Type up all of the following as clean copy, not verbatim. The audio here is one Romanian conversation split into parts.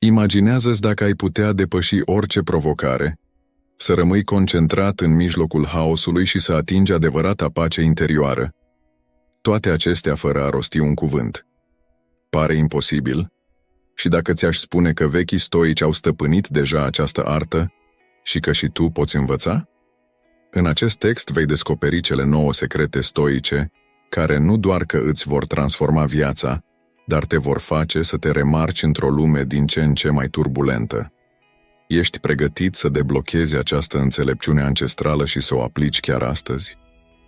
Imaginează-ți dacă ai putea depăși orice provocare, să rămâi concentrat în mijlocul haosului și să atingi adevărata pace interioară. Toate acestea fără a rosti un cuvânt. Pare imposibil? Și dacă ți-aș spune că vechii stoici au stăpânit deja această artă și că și tu poți învăța? În acest text vei descoperi cele 9 secrete stoice, care nu doar că îți vor transforma viața, dar te vor face să te remarci într-o lume din ce în ce mai turbulentă. Ești pregătit să deblochezi această înțelepciune ancestrală și să o aplici chiar astăzi?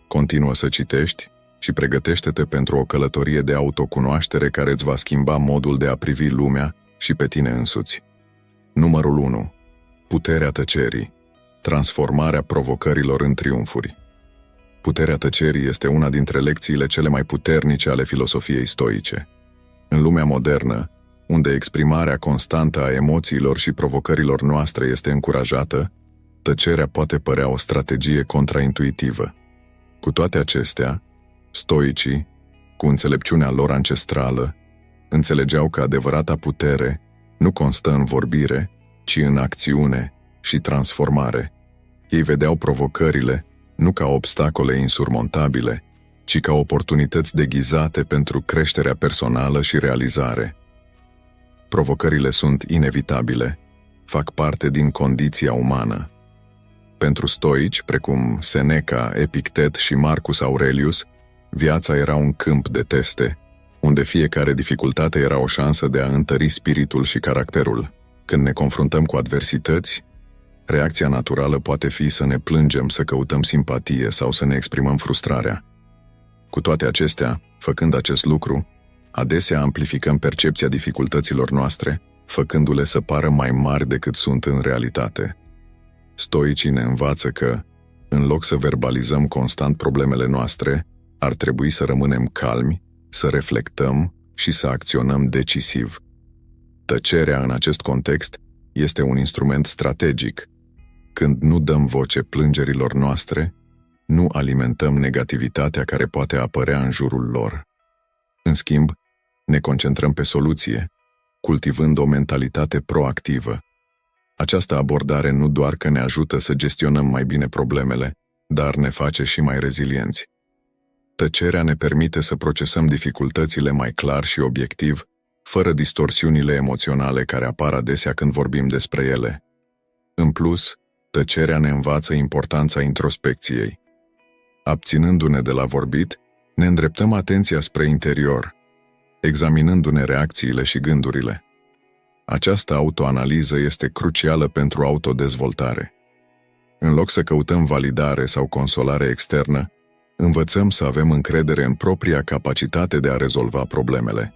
Continuă să citești și pregătește-te pentru o călătorie de autocunoaștere care îți va schimba modul de a privi lumea și pe tine însuți. Numărul 1. Puterea tăcerii. Transformarea provocărilor în triumfuri. Puterea tăcerii este una dintre lecțiile cele mai puternice ale filosofiei stoice. În lumea modernă, unde exprimarea constantă a emoțiilor și provocărilor noastre este încurajată, tăcerea poate părea o strategie contraintuitivă. Cu toate acestea, stoicii, cu înțelepciunea lor ancestrală, înțelegeau că adevărata putere nu constă în vorbire, ci în acțiune și transformare. Ei vedeau provocările nu ca obstacole insurmontabile, ci ca oportunități deghizate pentru creșterea personală și realizare. Provocările sunt inevitabile, fac parte din condiția umană. Pentru stoici, precum Seneca, Epictet și Marcus Aurelius, viața era un câmp de teste, unde fiecare dificultate era o șansă de a întări spiritul și caracterul. Când ne confruntăm cu adversități, reacția naturală poate fi să ne plângem, să căutăm simpatie sau să ne exprimăm frustrarea. Cu toate acestea, făcând acest lucru, adesea amplificăm percepția dificultăților noastre, făcându-le să pară mai mari decât sunt în realitate. Stoicii ne învață că, în loc să verbalizăm constant problemele noastre, ar trebui să rămânem calmi, să reflectăm și să acționăm decisiv. Tăcerea în acest context este un instrument strategic. Când nu dăm voce plângerilor noastre, nu alimentăm negativitatea care poate apărea în jurul lor. În schimb, ne concentrăm pe soluție, cultivând o mentalitate proactivă. Această abordare nu doar că ne ajută să gestionăm mai bine problemele, dar ne face și mai rezilienți. Tăcerea ne permite să procesăm dificultățile mai clar și obiectiv, fără distorsiunile emoționale care apar adesea când vorbim despre ele. În plus, tăcerea ne învață importanța introspecției. Abținându-ne de la vorbit, ne îndreptăm atenția spre interior, examinându-ne reacțiile și gândurile. Această autoanaliză este crucială pentru autodezvoltare. În loc să căutăm validare sau consolare externă, învățăm să avem încredere în propria capacitate de a rezolva problemele.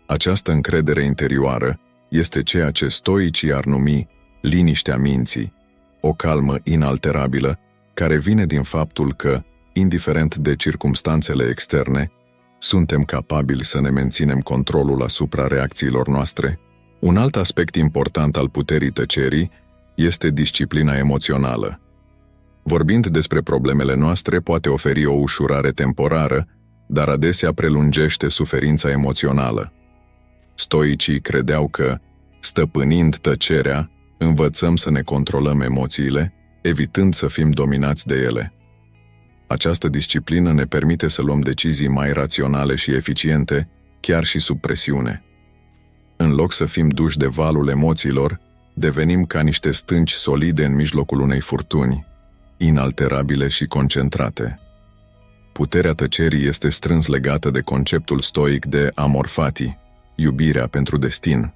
Această încredere interioară este ceea ce stoicii ar numi liniștea minții, o calmă inalterabilă care vine din faptul că, indiferent de circumstanțele externe, suntem capabili să ne menținem controlul asupra reacțiilor noastre. Un alt aspect important al puterii tăcerii este disciplina emoțională. Vorbind despre problemele noastre poate oferi o ușurare temporară, dar adesea prelungește suferința emoțională. Stoicii credeau că, stăpânind tăcerea, învățăm să ne controlăm emoțiile, evitând să fim dominați de ele. Această disciplină ne permite să luăm decizii mai raționale și eficiente, chiar și sub presiune. În loc să fim duși de valul emoțiilor, devenim ca niște stânci solide în mijlocul unei furtuni, inalterabile și concentrate. Puterea tăcerii este strâns legată de conceptul stoic de amor fati, iubirea pentru destin.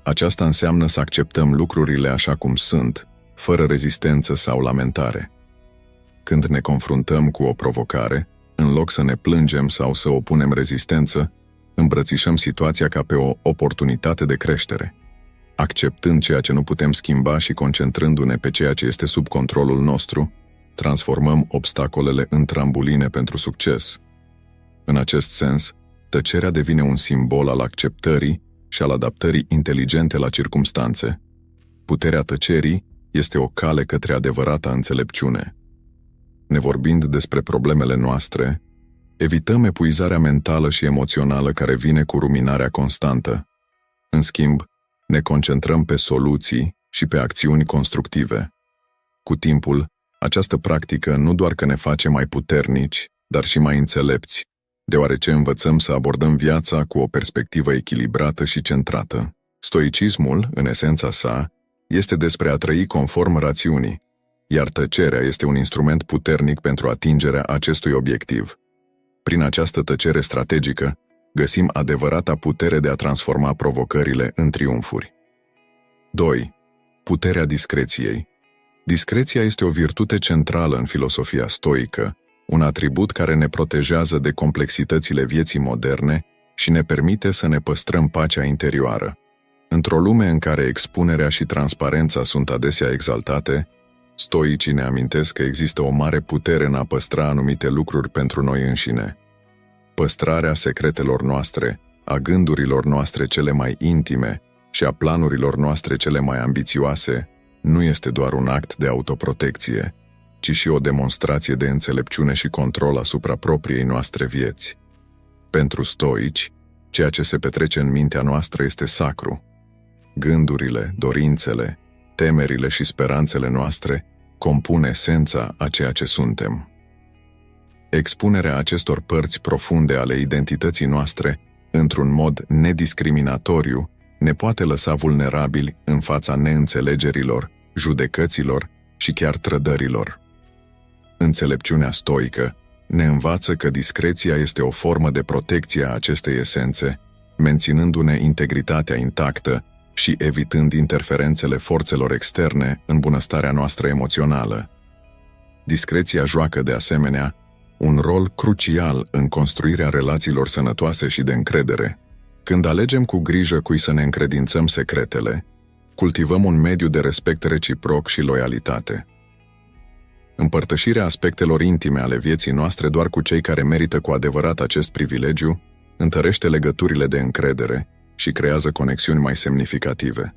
Aceasta înseamnă să acceptăm lucrurile așa cum sunt, fără rezistență sau lamentare. Când ne confruntăm cu o provocare, în loc să ne plângem sau să opunem rezistență, îmbrățișăm situația ca pe o oportunitate de creștere. Acceptând ceea ce nu putem schimba și concentrându-ne pe ceea ce este sub controlul nostru, transformăm obstacolele în trambuline pentru succes. În acest sens, tăcerea devine un simbol al acceptării și al adaptării inteligente la circumstanțe. Puterea tăcerii este o cale către adevărata înțelepciune. Nevorbind despre problemele noastre, evităm epuizarea mentală și emoțională care vine cu ruminarea constantă. În schimb, Ne concentrăm pe soluții și pe acțiuni constructive. Cu timpul, această practică nu doar că ne face mai puternici, dar și mai înțelepți, deoarece învățăm să abordăm viața cu o perspectivă echilibrată și centrată. Stoicismul, în esența sa, este despre a trăi conform rațiunii, iar tăcerea este un instrument puternic pentru atingerea acestui obiectiv. Prin această tăcere strategică, găsim adevărata putere de a transforma provocările în triumfuri. 2. Puterea discreției. Discreția este o virtute centrală în filosofia stoică, un atribut care ne protejează de complexitățile vieții moderne și ne permite să ne păstrăm pacea interioară. Într-o lume în care expunerea și transparența sunt adesea exaltate, stoicii ne amintesc că există o mare putere în a păstra anumite lucruri pentru noi înșine. Păstrarea secretelor noastre, a gândurilor noastre cele mai intime și a planurilor noastre cele mai ambițioase nu este doar un act de autoprotecție, ci și o demonstrație de înțelepciune și control asupra propriei noastre vieți. Pentru stoici, ceea ce se petrece în mintea noastră este sacru. Gândurile, dorințele, temerile și speranțele noastre compun esența a ceea ce suntem. Expunerea acestor părți profunde ale identității noastre, într-un mod nediscriminatoriu, ne poate lăsa vulnerabili în fața neînțelegerilor, judecăților și chiar trădărilor. Înțelepciunea stoică ne învață că discreția este o formă de protecție a acestei esențe, menținându-ne integritatea intactă și evitând interferențele forțelor externe în bunăstarea noastră emoțională. Discreția joacă, de asemenea, un rol crucial în construirea relațiilor sănătoase și de încredere. Când alegem cu grijă cui să ne încredințăm secretele, cultivăm un mediu de respect reciproc și loialitate. Împărtășirea aspectelor intime ale vieții noastre doar cu cei care merită cu adevărat acest privilegiu întărește legăturile de încredere și creează conexiuni mai semnificative.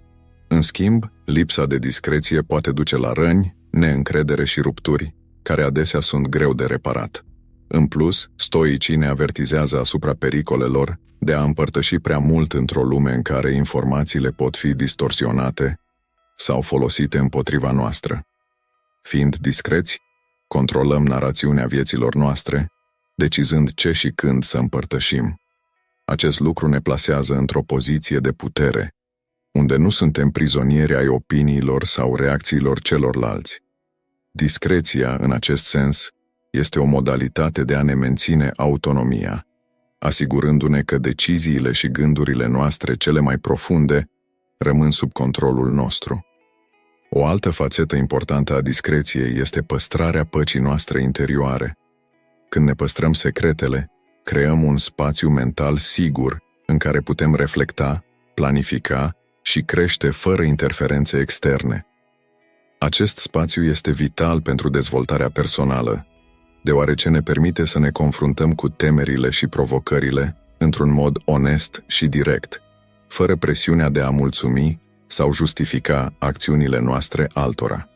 În schimb, lipsa de discreție poate duce la răni, neîncredere și rupturi, care adesea sunt greu de reparat. În plus, stoicii ne avertizează asupra pericolelor de a împărtăși prea mult într-o lume în care informațiile pot fi distorsionate sau folosite împotriva noastră. Fiind discreți, controlăm narațiunea vieților noastre, decizând ce și când să împărtășim. Acest lucru ne plasează într-o poziție de putere, unde nu suntem prizonieri ai opiniilor sau reacțiilor celorlalți. Discreția, în acest sens, este o modalitate de a ne menține autonomia, asigurându-ne că deciziile și gândurile noastre cele mai profunde rămân sub controlul nostru. O altă fațetă importantă a discreției este păstrarea păcii noastre interioare. Când ne păstrăm secretele, creăm un spațiu mental sigur în care putem reflecta, planifica și crește fără interferențe externe. Acest spațiu este vital pentru dezvoltarea personală, deoarece ne permite să ne confruntăm cu temerile și provocările într-un mod onest și direct, fără presiunea de a mulțumi sau justifica acțiunile noastre altora.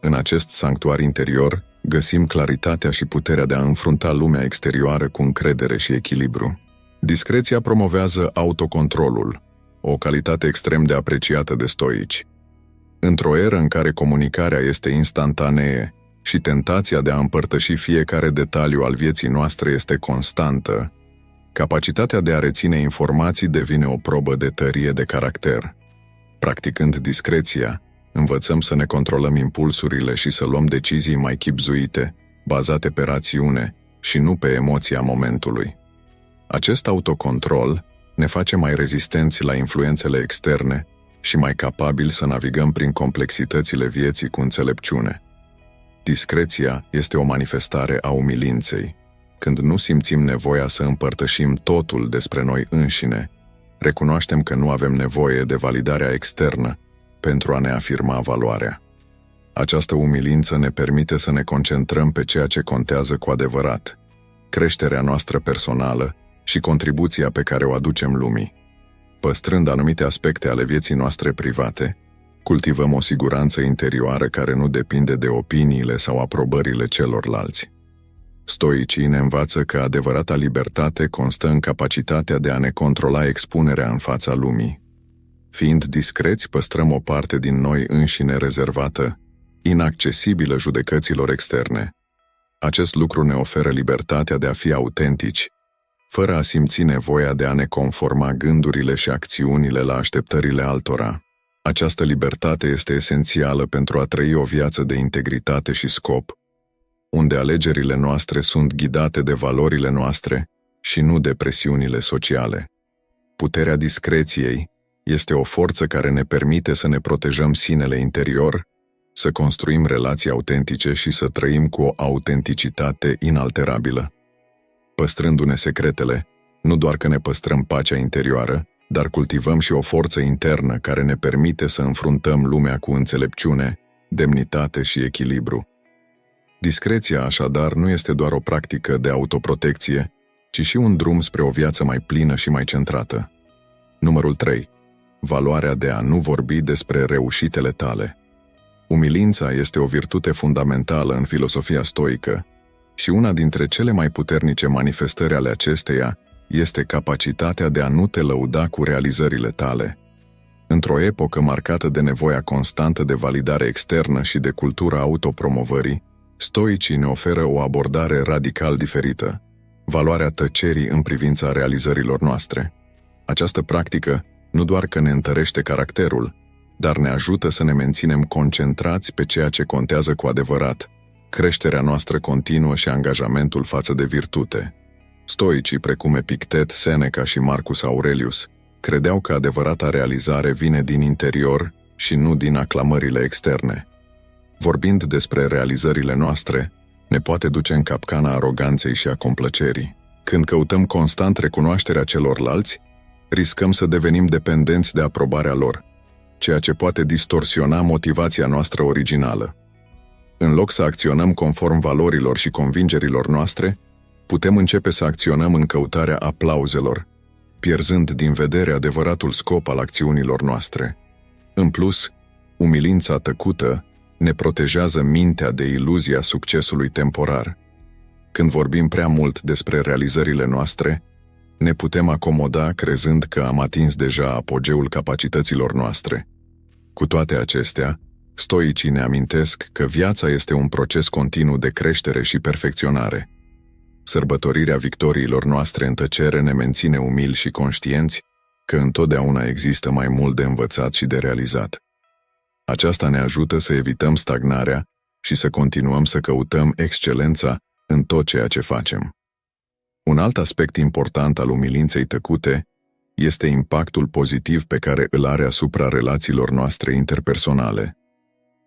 În acest sanctuar interior, găsim claritatea și puterea de a înfrunta lumea exterioară cu încredere și echilibru. Discreția promovează autocontrolul, o calitate extrem de apreciată de stoici. Într-o eră în care comunicarea este instantanee și tentația de a împărtăși fiecare detaliu al vieții noastre este constantă, capacitatea de a reține informații devine o probă de tărie de caracter. Practicând discreția, învățăm să ne controlăm impulsurile și să luăm decizii mai chibzuite, bazate pe rațiune și nu pe emoția momentului. Acest autocontrol ne face mai rezistenți la influențele externe și mai capabili să navigăm prin complexitățile vieții cu înțelepciune. Discreția este o manifestare a umilinței. Când nu simțim nevoia să împărtășim totul despre noi înșine, recunoaștem că nu avem nevoie de validarea externă pentru a ne afirma valoarea. Această umilință ne permite să ne concentrăm pe ceea ce contează cu adevărat, creșterea noastră personală și contribuția pe care o aducem lumii. Păstrând anumite aspecte ale vieții noastre private, cultivăm o siguranță interioară care nu depinde de opiniile sau aprobările celorlalți. Stoicii ne învață că adevărata libertate constă în capacitatea de a ne controla expunerea în fața lumii. Fiind discreți, păstrăm o parte din noi înșine rezervată, inaccesibilă judecăților externe. Acest lucru ne oferă libertatea de a fi autentici, fără a simți nevoia de a ne conforma gândurile și acțiunile la așteptările altora. Această libertate este esențială pentru a trăi o viață de integritate și scop, unde alegerile noastre sunt ghidate de valorile noastre și nu de presiunile sociale. Puterea discreției este o forță care ne permite să ne protejăm sinele interior, să construim relații autentice și să trăim cu o autenticitate inalterabilă. Păstrându-ne secretele, nu doar că ne păstrăm pacea interioară, dar cultivăm și o forță internă care ne permite să înfruntăm lumea cu înțelepciune, demnitate și echilibru. Discreția, așadar, nu este doar o practică de autoprotecție, ci și un drum spre o viață mai plină și mai centrată. Numărul 3. Valoarea de a nu vorbi despre reușitele tale. Umilința este o virtute fundamentală în filosofia stoică și una dintre cele mai puternice manifestări ale acesteia este capacitatea de a nu te lăuda cu realizările tale. Într-o epocă marcată de nevoia constantă de validare externă și de cultura autopromovării, stoicii ne oferă o abordare radical diferită, valoarea tăcerii în privința realizărilor noastre. Această practică nu doar că ne întărește caracterul, dar ne ajută să ne menținem concentrați pe ceea ce contează cu adevărat, creșterea noastră continuă și angajamentul față de virtute. Stoicii, precum Epictet, Seneca și Marcus Aurelius, credeau că adevărata realizare vine din interior și nu din aclamările externe. Vorbind despre realizările noastre, ne poate duce în capcana aroganței și a complăcerii. Când căutăm constant recunoașterea celorlalți, riscăm să devenim dependenți de aprobarea lor, ceea ce poate distorsiona motivația noastră originală. În loc să acționăm conform valorilor și convingerilor noastre, putem începe să acționăm în căutarea aplauzelor, pierzând din vedere adevăratul scop al acțiunilor noastre. În plus, umilința tăcută ne protejează mintea de iluzia succesului temporar. Când vorbim prea mult despre realizările noastre, ne putem acomoda crezând că am atins deja apogeul capacităților noastre. Cu toate acestea, stoicii ne amintesc că viața este un proces continuu de creștere și perfecționare. Sărbătorirea victoriilor noastre în tăcere ne menține umili și conștienți că întotdeauna există mai mult de învățat și de realizat. Aceasta ne ajută să evităm stagnarea și să continuăm să căutăm excelența în tot ceea ce facem. Un alt aspect important al umilinței tăcute este impactul pozitiv pe care îl are asupra relațiilor noastre interpersonale.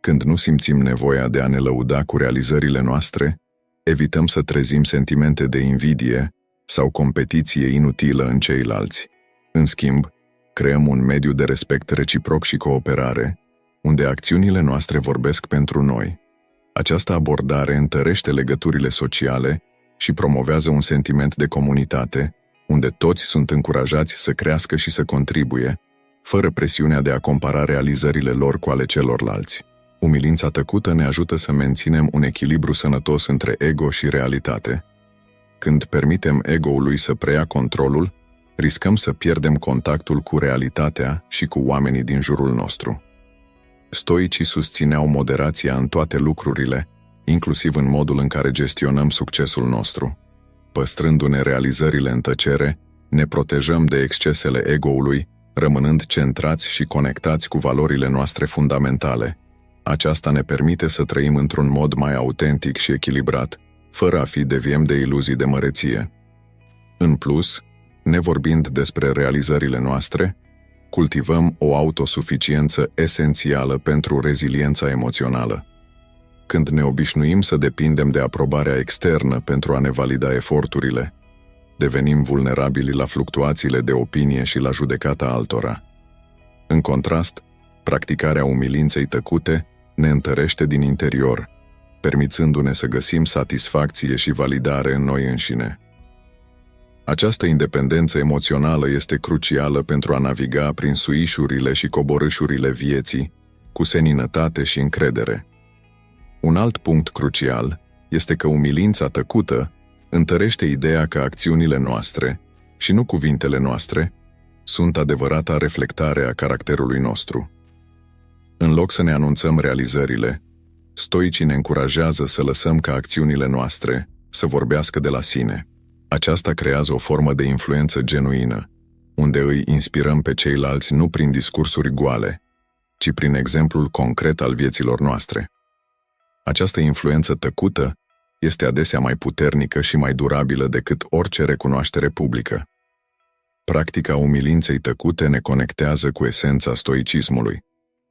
Când nu simțim nevoia de a ne lăuda cu realizările noastre, evităm să trezim sentimente de invidie sau competiție inutilă în ceilalți. În schimb, creăm un mediu de respect reciproc și cooperare, unde acțiunile noastre vorbesc pentru noi. Această abordare întărește legăturile sociale și promovează un sentiment de comunitate, unde toți sunt încurajați să crească și să contribuie, fără presiunea de a compara realizările lor cu ale celorlalți. Umilința tăcută ne ajută să menținem un echilibru sănătos între ego și realitate. Când permitem ego-ului să preia controlul, riscăm să pierdem contactul cu realitatea și cu oamenii din jurul nostru. Stoicii susțineau moderația în toate lucrurile, inclusiv în modul în care gestionăm succesul nostru. Păstrându-ne realizările în tăcere, ne protejăm de excesele ego-ului, rămânând centrați și conectați cu valorile noastre fundamentale. Aceasta ne permite să trăim într-un mod mai autentic și echilibrat, fără a fi deviem de iluzii de măreție. În plus, nevorbind despre realizările noastre, cultivăm o autosuficiență esențială pentru reziliența emoțională. Când ne obișnuim să depindem de aprobarea externă pentru a ne valida eforturile, devenim vulnerabili la fluctuațiile de opinie și la judecata altora. În contrast, practicarea umilinței tăcute ne întărește din interior, permițându-ne să găsim satisfacție și validare în noi înșine. Această independență emoțională este crucială pentru a naviga prin suișurile și coborâșurile vieții, cu seninătate și încredere. Un alt punct crucial este că umilința tăcută întărește ideea că acțiunile noastre, și nu cuvintele noastre, sunt adevărata reflectare a caracterului nostru. În loc să ne anunțăm realizările, stoicii ne încurajează să lăsăm ca acțiunile noastre să vorbească de la sine. Aceasta creează o formă de influență genuină, unde îi inspirăm pe ceilalți nu prin discursuri goale, ci prin exemplul concret al vieților noastre. Această influență tăcută este adesea mai puternică și mai durabilă decât orice recunoaștere publică. Practica umilinței tăcute ne conectează cu esența stoicismului,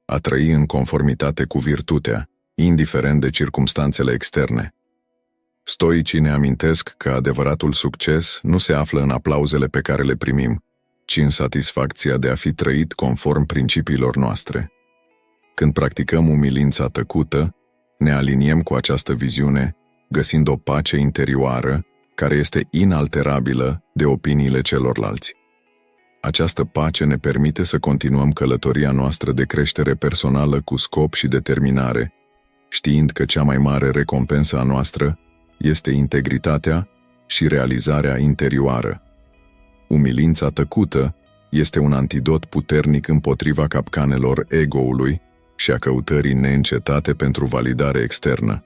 a trăi în conformitate cu virtutea, indiferent de circumstanțele externe. Stoicii ne amintesc că adevăratul succes nu se află în aplauzele pe care le primim, ci în satisfacția de a fi trăit conform principiilor noastre. Când practicăm umilința tăcută, ne aliniem cu această viziune, găsind o pace interioară care este inalterabilă de opiniile celorlalți. Această pace ne permite să continuăm călătoria noastră de creștere personală cu scop și determinare, știind că cea mai mare recompensă a noastră este integritatea și realizarea interioară. Umilința tăcută este un antidot puternic împotriva capcanelor ego-ului și a căutării neîncetate pentru validare externă.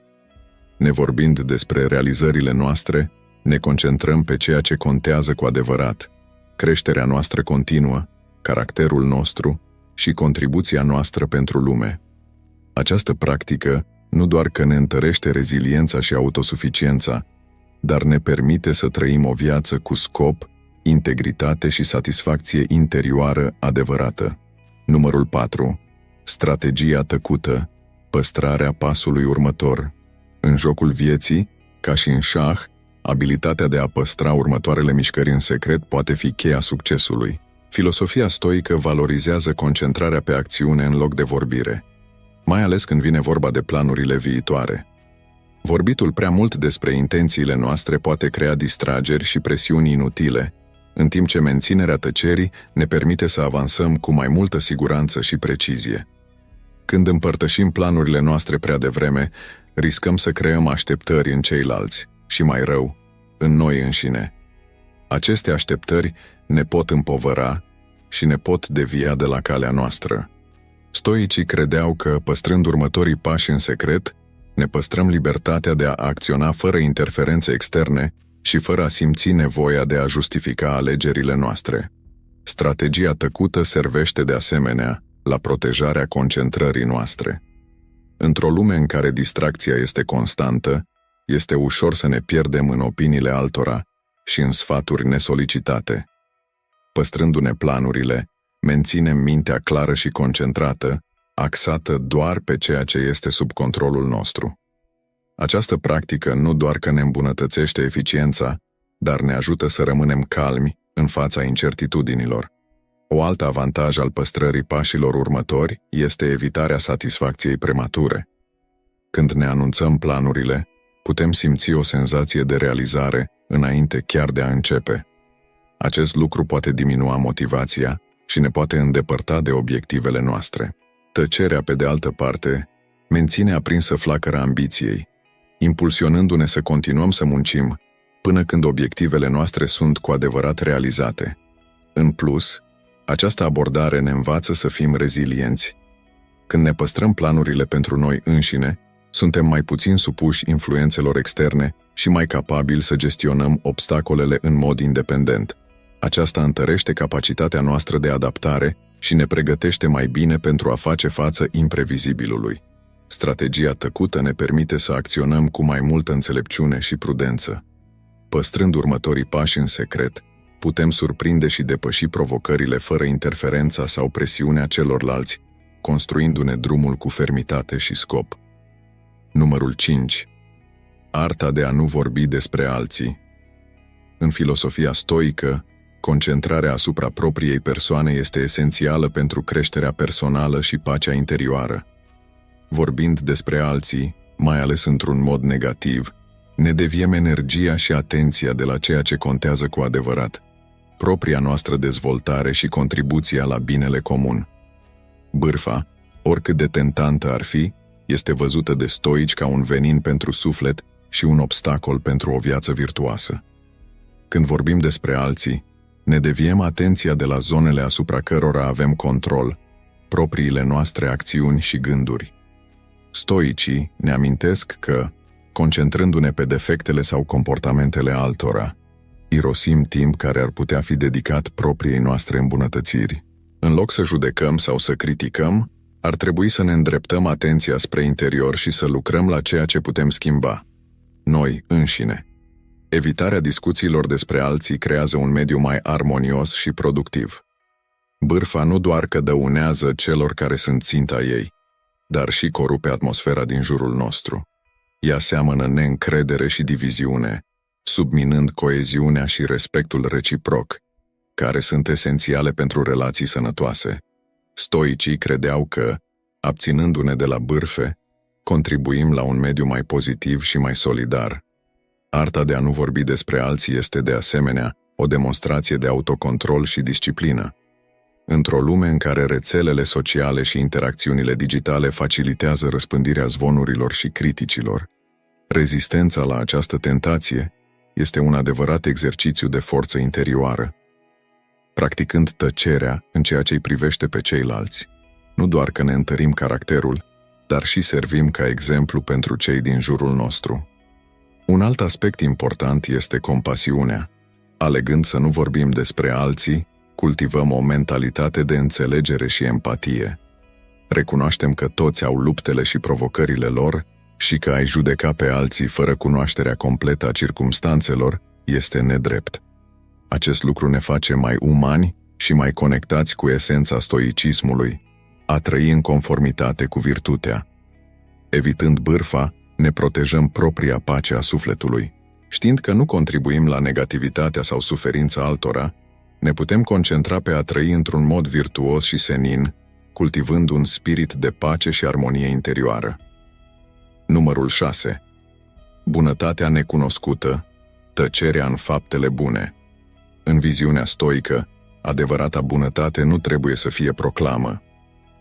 Nevorbind despre realizările noastre, ne concentrăm pe ceea ce contează cu adevărat, creșterea noastră continuă, caracterul nostru și contribuția noastră pentru lume. Această practică nu doar că ne întărește reziliența și autosuficiența, dar ne permite să trăim o viață cu scop, integritate și satisfacție interioară adevărată. Numărul 4. Strategia tăcută, păstrarea pasului următor. În jocul vieții, ca și în șah, abilitatea de a păstra următoarele mișcări în secret poate fi cheia succesului. Filosofia stoică valorizează concentrarea pe acțiune în loc de vorbire, mai ales când vine vorba de planurile viitoare. Vorbitul prea mult despre intențiile noastre poate crea distrageri și presiuni inutile, în timp ce menținerea tăcerii ne permite să avansăm cu mai multă siguranță și precizie. Când împărtășim planurile noastre prea devreme, riscăm să creăm așteptări în ceilalți și, mai rău, în noi înșine. Aceste așteptări ne pot împovăra și ne pot devia de la calea noastră. Stoicii credeau că, păstrând următorii pași în secret, ne păstrăm libertatea de a acționa fără interferențe externe și fără a simți nevoia de a justifica alegerile noastre. Strategia tăcută servește de asemenea la protejarea concentrării noastre. Într-o lume în care distracția este constantă, este ușor să ne pierdem în opiniile altora și în sfaturi nesolicitate. Păstrându-ne planurile, menținem mintea clară și concentrată, axată doar pe ceea ce este sub controlul nostru. Această practică nu doar că ne îmbunătățește eficiența, dar ne ajută să rămânem calmi în fața incertitudinilor. O altă avantaj al păstrării pașilor următori este evitarea satisfacției premature. Când ne anunțăm planurile, putem simți o senzație de realizare înainte chiar de a începe. Acest lucru poate diminua motivația și ne poate îndepărta de obiectivele noastre. Tăcerea, pe de altă parte, menține aprinsă flacăra ambiției, impulsionându-ne să continuăm să muncim până când obiectivele noastre sunt cu adevărat realizate. În plus, această abordare ne învață să fim rezilienți. Când ne păstrăm planurile pentru noi înșine, suntem mai puțin supuși influențelor externe și mai capabili să gestionăm obstacolele în mod independent. Aceasta întărește capacitatea noastră de adaptare și ne pregătește mai bine pentru a face față imprevizibilului. Strategia tăcută ne permite să acționăm cu mai multă înțelepciune și prudență. Păstrând următorii pași în secret, putem surprinde și depăși provocările fără interferența sau presiunea celorlalți, construindu-ne drumul cu fermitate și scop. Numărul 5. Arta de a nu vorbi despre alții. În filosofia stoică, concentrarea asupra propriei persoane este esențială pentru creșterea personală și pacea interioară. Vorbind despre alții, mai ales într-un mod negativ, ne deviem energia și atenția de la ceea ce contează cu adevărat, propria noastră dezvoltare și contribuția la binele comun. Bârfa, oricât de tentantă ar fi, este văzută de stoici ca un venin pentru suflet și un obstacol pentru o viață virtuoasă. Când vorbim despre alții, Ne deviem atenția de la zonele asupra cărora avem control, propriile noastre acțiuni și gânduri. Stoicii ne amintesc că, concentrându-ne pe defectele sau comportamentele altora, irosim timp care ar putea fi dedicat propriei noastre îmbunătățiri. În loc să judecăm sau să criticăm, ar trebui să ne îndreptăm atenția spre interior și să lucrăm la ceea ce putem schimba. Noi înșine. Evitarea discuțiilor despre alții creează un mediu mai armonios și productiv. Bârfa nu doar că dăunează celor care sunt ținta ei, dar și corupe atmosfera din jurul nostru. Ea seamănă neîncredere și diviziune, subminând coeziunea și respectul reciproc, care sunt esențiale pentru relații sănătoase. Stoicii credeau că, abținându-ne de la bârfe, contribuim la un mediu mai pozitiv și mai solidar. Arta de a nu vorbi despre alții este, de asemenea, o demonstrație de autocontrol și disciplină. Într-o lume în care rețelele sociale și interacțiunile digitale facilitează răspândirea zvonurilor și criticilor, rezistența la această tentație este un adevărat exercițiu de forță interioară. Practicând tăcerea în ceea ce îi privește pe ceilalți, nu doar că ne întărim caracterul, dar și servim ca exemplu pentru cei din jurul nostru. Un alt aspect important este compasiunea. Alegând să nu vorbim despre alții, cultivăm o mentalitate de înțelegere și empatie. Recunoaștem că toți au luptele și provocările lor și că a-i judeca pe alții fără cunoașterea completă a circumstanțelor este nedrept. Acest lucru ne face mai umani și mai conectați cu esența stoicismului, a trăi în conformitate cu virtutea. Evitând bârfa, ne protejăm propria pace a sufletului. Știind că nu contribuim la negativitatea sau suferința altora, ne putem concentra pe a trăi într-un mod virtuos și senin, cultivând un spirit de pace și armonie interioară. Numărul 6. Bunătatea necunoscută, tăcerea în faptele bune. În viziunea stoică, adevărata bunătate nu trebuie să fie proclamă.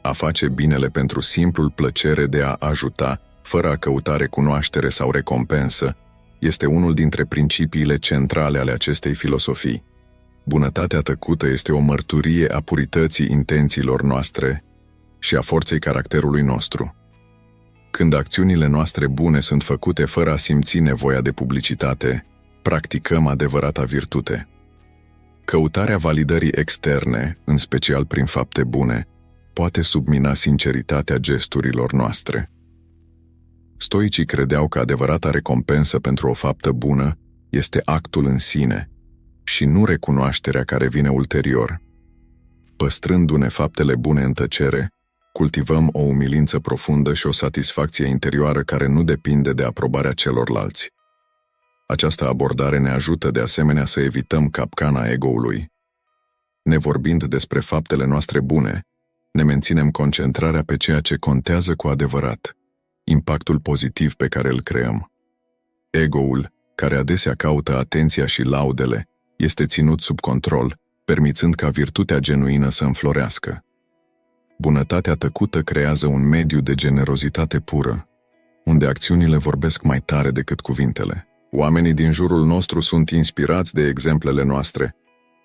A face binele pentru simplul plăcere de a ajuta, fără a căuta recunoaștere sau recompensă, este unul dintre principiile centrale ale acestei filosofii. Bunătatea tăcută este o mărturie a purității intențiilor noastre și a forței caracterului nostru. Când acțiunile noastre bune sunt făcute fără a simți nevoia de publicitate, practicăm adevărata virtute. Căutarea validării externe, în special prin fapte bune, poate submina sinceritatea gesturilor noastre. Stoicii credeau că adevărata recompensă pentru o faptă bună este actul în sine și nu recunoașterea care vine ulterior. Păstrându-ne faptele bune în tăcere, cultivăm o umilință profundă și o satisfacție interioară care nu depinde de aprobarea celorlalți. Această abordare ne ajută de asemenea să evităm capcana ego-ului. Nevorbind despre faptele noastre bune, ne menținem concentrarea pe ceea ce contează cu adevărat, impactul pozitiv pe care îl creăm. Ego-ul, care adesea caută atenția și laudele, este ținut sub control, permițând ca virtutea genuină să înflorească. Bunătatea tăcută creează un mediu de generozitate pură, unde acțiunile vorbesc mai tare decât cuvintele. Oamenii din jurul nostru sunt inspirați de exemplele noastre,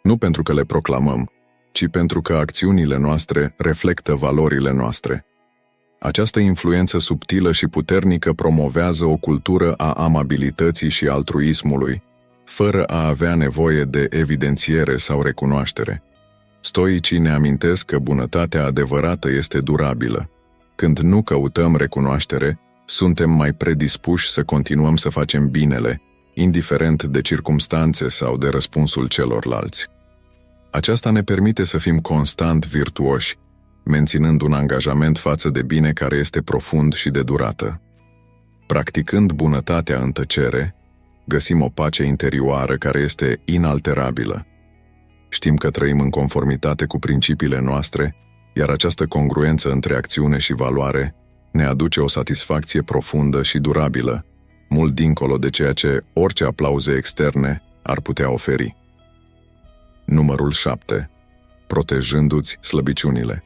nu pentru că le proclamăm, ci pentru că acțiunile noastre reflectă valorile noastre. Această influență subtilă și puternică promovează o cultură a amabilității și altruismului, fără a avea nevoie de evidențiere sau recunoaștere. Stoicii ne amintesc că bunătatea adevărată este durabilă. Când nu căutăm recunoaștere, suntem mai predispuși să continuăm să facem binele, indiferent de circumstanțe sau de răspunsul celorlalți. Aceasta ne permite să fim constant virtuoși, menținând un angajament față de bine care este profund și de durată. Practicând bunătatea în tăcere, găsim o pace interioară care este inalterabilă. Știm că trăim în conformitate cu principiile noastre, iar această congruență între acțiune și valoare ne aduce o satisfacție profundă și durabilă, mult dincolo de ceea ce orice aplauze externe ar putea oferi. Numărul 7. Protejându-ți slăbiciunile.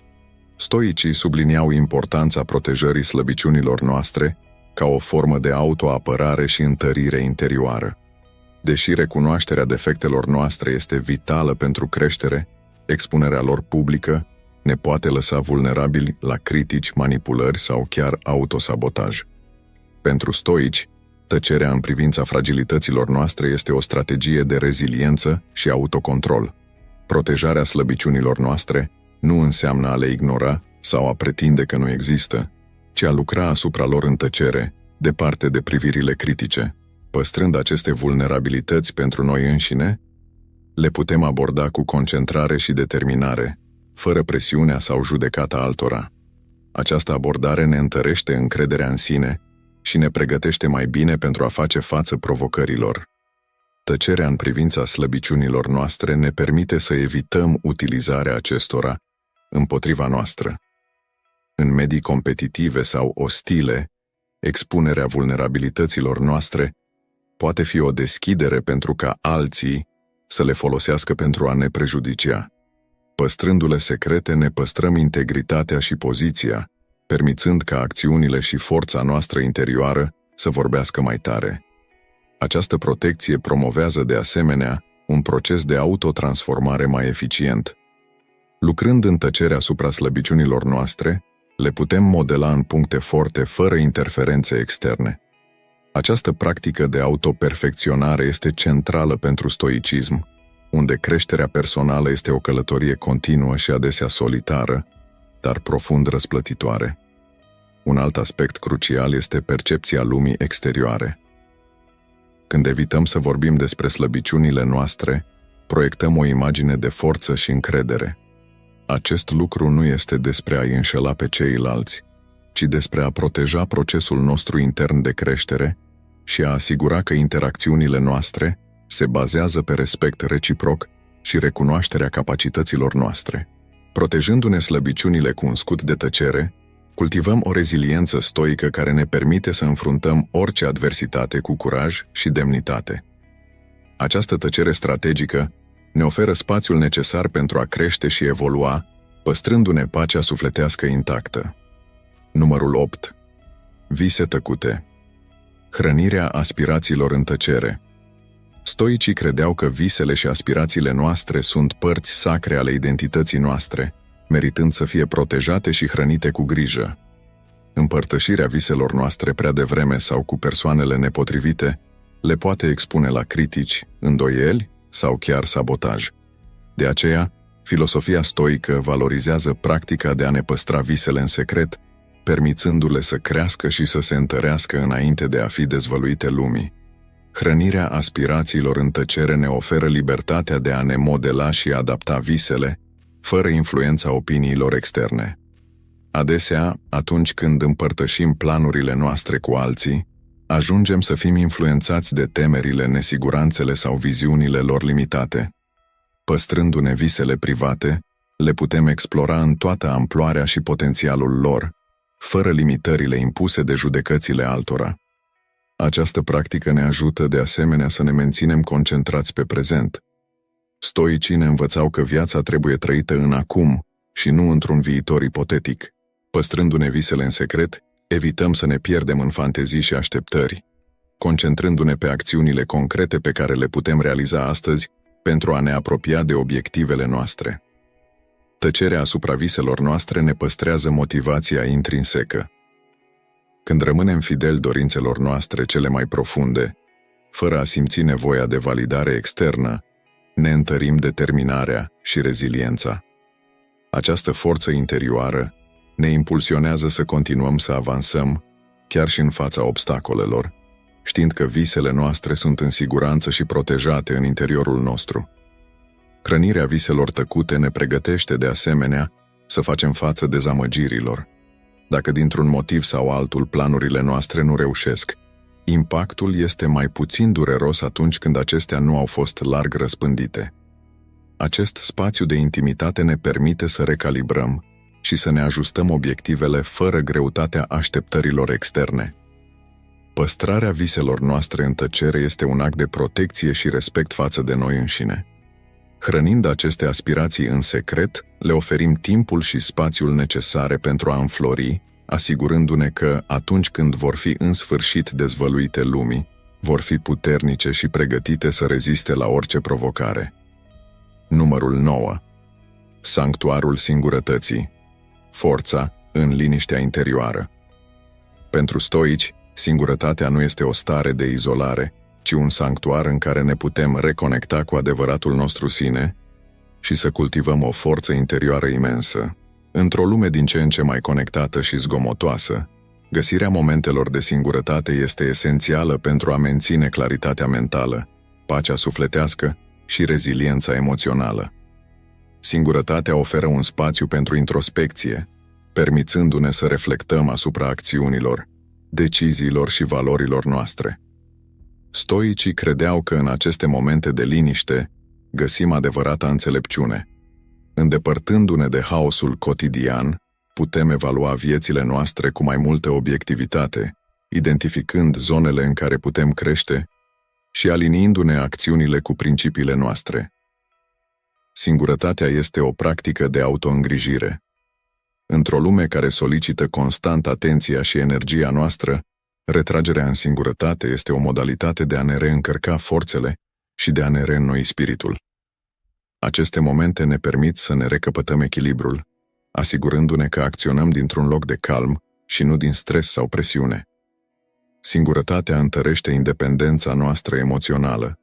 Stoicii subliniau importanța protejării slăbiciunilor noastre ca o formă de autoapărare și întărire interioară. Deși recunoașterea defectelor noastre este vitală pentru creștere, expunerea lor publică ne poate lăsa vulnerabili la critici, manipulări sau chiar autosabotaj. Pentru stoici, tăcerea în privința fragilităților noastre este o strategie de reziliență și autocontrol. Protejarea slăbiciunilor noastre nu înseamnă a le ignora sau a pretinde că nu există, ci a lucra asupra lor în tăcere, departe de privirile critice. Păstrând aceste vulnerabilități pentru noi înșine, le putem aborda cu concentrare și determinare, fără presiunea sau judecata altora. Această abordare ne întărește încrederea în sine și ne pregătește mai bine pentru a face față provocărilor. Tăcerea în privința slăbiciunilor noastre ne permite să evităm utilizarea acestora împotriva noastră. În medii competitive sau ostile, expunerea vulnerabilităților noastre poate fi o deschidere pentru ca alții să le folosească pentru a ne prejudicia. Păstrându-le secrete, ne păstrăm integritatea și poziția, permițând ca acțiunile și forța noastră interioară să vorbească mai tare. Această protecție promovează de asemenea un proces de autotransformare mai eficient. Lucrând în tăcere asupra slăbiciunilor noastre, le putem modela în puncte forte fără interferențe externe. Această practică de autoperfecționare este centrală pentru stoicism, unde creșterea personală este o călătorie continuă și adesea solitară, dar profund răsplătitoare. Un alt aspect crucial este percepția lumii exterioare. Când evităm să vorbim despre slăbiciunile noastre, proiectăm o imagine de forță și încredere. Acest lucru nu este despre a-i înșela pe ceilalți, ci despre a proteja procesul nostru intern de creștere și a asigura că interacțiunile noastre se bazează pe respect reciproc și recunoașterea capacităților noastre. Protejându-ne slăbiciunile cu un scut de tăcere, cultivăm o reziliență stoică care ne permite să înfruntăm orice adversitate cu curaj și demnitate. Această tăcere strategică ne oferă spațiul necesar pentru a crește și evolua, păstrându-ne pacea sufletească intactă. Numărul 8. Vise tăcute. Hrănirea aspirațiilor în tăcere. Stoicii credeau că visele și aspirațiile noastre sunt părți sacre ale identității noastre, meritând să fie protejate și hrănite cu grijă. Împărtășirea viselor noastre prea devreme sau cu persoanele nepotrivite le poate expune la critici, îndoieli sau chiar sabotaj. De aceea, filosofia stoică valorizează practica de a ne păstra visele în secret, permițându-le să crească și să se întărească înainte de a fi dezvăluite lumii. Hrănirea aspirațiilor în tăcere ne oferă libertatea de a ne modela și adapta visele, fără influența opiniilor externe. Adesea, atunci când împărtășim planurile noastre cu alții, ajungem să fim influențați de temerile, nesiguranțele sau viziunile lor limitate. Păstrându-ne visele private, le putem explora în toată amploarea și potențialul lor, fără limitările impuse de judecățile altora. Această practică ne ajută de asemenea să ne menținem concentrați pe prezent. Stoicii ne învățau că viața trebuie trăită în acum și nu într-un viitor ipotetic. Păstrându-ne visele în secret, evităm să ne pierdem în fantezii și așteptări, concentrându-ne pe acțiunile concrete pe care le putem realiza astăzi pentru a ne apropia de obiectivele noastre. Tăcerea asupra viselor noastre ne păstrează motivația intrinsecă. Când rămânem fideli dorințelor noastre cele mai profunde, fără a simți nevoia de validare externă, ne întărim determinarea și reziliența. Această forță interioară ne impulsionează să continuăm să avansăm, chiar și în fața obstacolelor, știind că visele noastre sunt în siguranță și protejate în interiorul nostru. Hrănirea viselor tăcute ne pregătește de asemenea să facem față dezamăgirilor. Dacă dintr-un motiv sau altul planurile noastre nu reușesc, impactul este mai puțin dureros atunci când acestea nu au fost larg răspândite. Acest spațiu de intimitate ne permite să recalibrăm și să ne ajustăm obiectivele fără greutatea așteptărilor externe. Păstrarea viselor noastre în tăcere este un act de protecție și respect față de noi înșine. Hrănind aceste aspirații în secret, le oferim timpul și spațiul necesare pentru a înflori, asigurându-ne că, atunci când vor fi în sfârșit dezvăluite lumii, vor fi puternice și pregătite să reziste la orice provocare. Numărul 9. Sanctuarul singurătății. Forța în liniștea interioară. Pentru stoici, singurătatea nu este o stare de izolare, ci un sanctuar în care ne putem reconecta cu adevăratul nostru sine și să cultivăm o forță interioară imensă. Într-o lume din ce în ce mai conectată și zgomotoasă, găsirea momentelor de singurătate este esențială pentru a menține claritatea mentală, pacea sufletească și reziliența emoțională. Singurătatea oferă un spațiu pentru introspecție, permițându-ne să reflectăm asupra acțiunilor, deciziilor și valorilor noastre. Stoicii credeau că în aceste momente de liniște găsim adevărata înțelepciune. Îndepărtându-ne de haosul cotidian, putem evalua viețile noastre cu mai multă obiectivitate, identificând zonele în care putem crește și aliniindu-ne acțiunile cu principiile noastre. Singurătatea este o practică de autoîngrijire. Într-o lume care solicită constant atenția și energia noastră, retragerea în singurătate este o modalitate de a ne reîncărca forțele și de a ne reînnoi spiritul. Aceste momente ne permit să ne recăpătăm echilibrul, asigurându-ne că acționăm dintr-un loc de calm și nu din stres sau presiune. Singurătatea întărește independența noastră emoțională.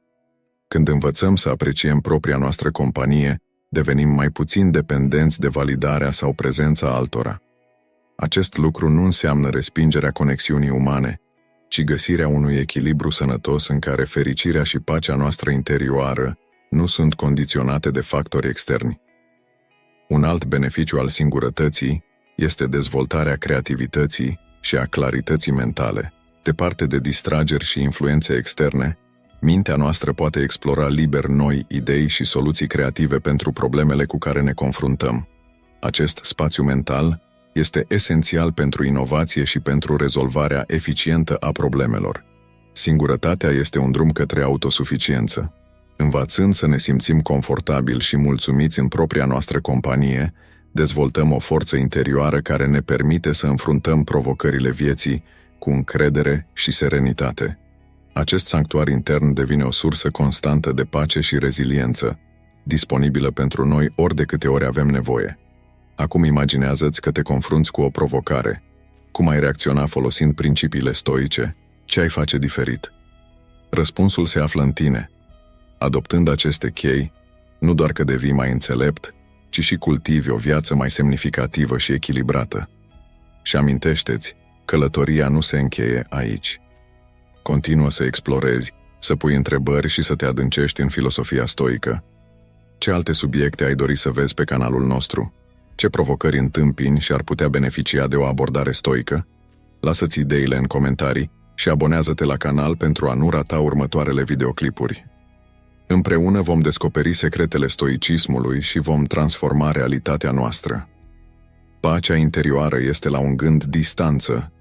Când învățăm să apreciem propria noastră companie, devenim mai puțin dependenți de validarea sau prezența altora. Acest lucru nu înseamnă respingerea conexiunii umane, ci găsirea unui echilibru sănătos în care fericirea și pacea noastră interioară nu sunt condiționate de factori externi. Un alt beneficiu al singurătății este dezvoltarea creativității și a clarității mentale. Departe de distrageri și influențe externe, mintea noastră poate explora liber noi idei și soluții creative pentru problemele cu care ne confruntăm. Acest spațiu mental este esențial pentru inovație și pentru rezolvarea eficientă a problemelor. Singurătatea este un drum către autosuficiență. Învățând să ne simțim confortabil și mulțumiți în propria noastră companie, dezvoltăm o forță interioară care ne permite să înfruntăm provocările vieții cu încredere și serenitate. Acest sanctuar intern devine o sursă constantă de pace și reziliență, disponibilă pentru noi ori de câte ori avem nevoie. Acum imaginează-ți că te confrunți cu o provocare. Cum ai reacționa folosind principiile stoice? Ce ai face diferit? Răspunsul se află în tine. Adoptând aceste chei, nu doar că devii mai înțelept, ci și cultivi o viață mai semnificativă și echilibrată. Și amintește-ți, călătoria nu se încheie aici. Continuă să explorezi, să pui întrebări și să te adâncești în filosofia stoică. Ce alte subiecte ai dori să vezi pe canalul nostru? Ce provocări întâmpini și ar putea beneficia de o abordare stoică? Lasă-ți ideile în comentarii și abonează-te la canal pentru a nu rata următoarele videoclipuri. Împreună vom descoperi secretele stoicismului și vom transforma realitatea noastră. Pacea interioară este la un gând distanță